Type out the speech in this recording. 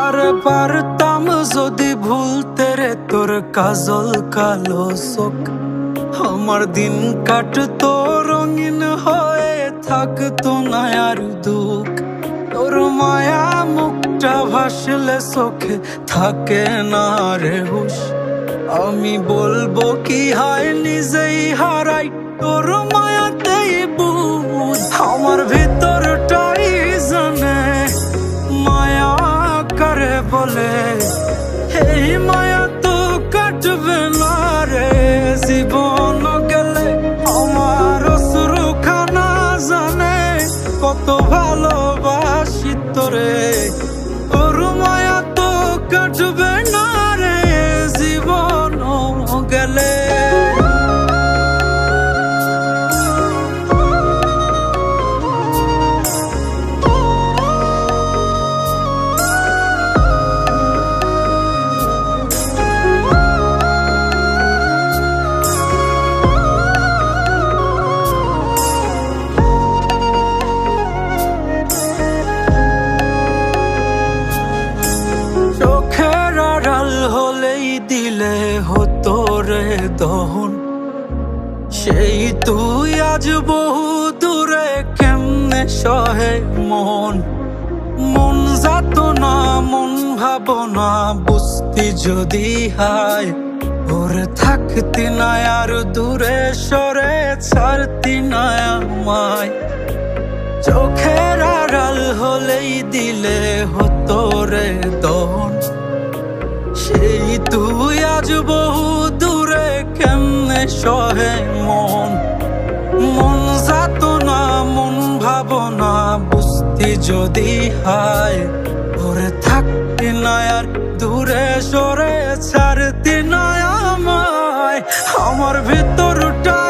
আরে পারতাম যদি ভুলতে রে তোর কাজল কালো চোখ, আমার দিন কাটতো রঙিন হয়ে থাকতো না আর দুঃখ। তোর মায়া মুখটা ভাসলে চোখে থাকে না রে হুশ, আমি বলবো কি হয় নিজেই হারাই তোর মায়াতেই বুঝ। আমার ভিতরটাই জানে মায়া করে বলে, এই মায়া তো কাটবে না রে জীবন গেলে। আমার অশ্রুখানা জানে কত ভালোবাসি তোরে, তোর মায়া তো কাটবে না রে জীবন গেলে। চোখের আড়াল হলেই দিলে হতো রে দহন, সেই তুই আজ বহু দূরে কেমনে সহে মন। মন যাত না মন ভাবনা বুঝতি যদি হায়, ওরে থাকতি না আর দূরে সরে ছাড়তি না আমায়। চোখের আড়াল হলেই দিলে হতো রে দহন, সেই তুই আজ বহু দূরে কেমনে সহে মন। মন যাত না মন ভাবনা বুঝতি যদি হায়, ওরে থাকতি না আর দূরে সরে ছাড়তি না আমায়। আমার ভিতরটা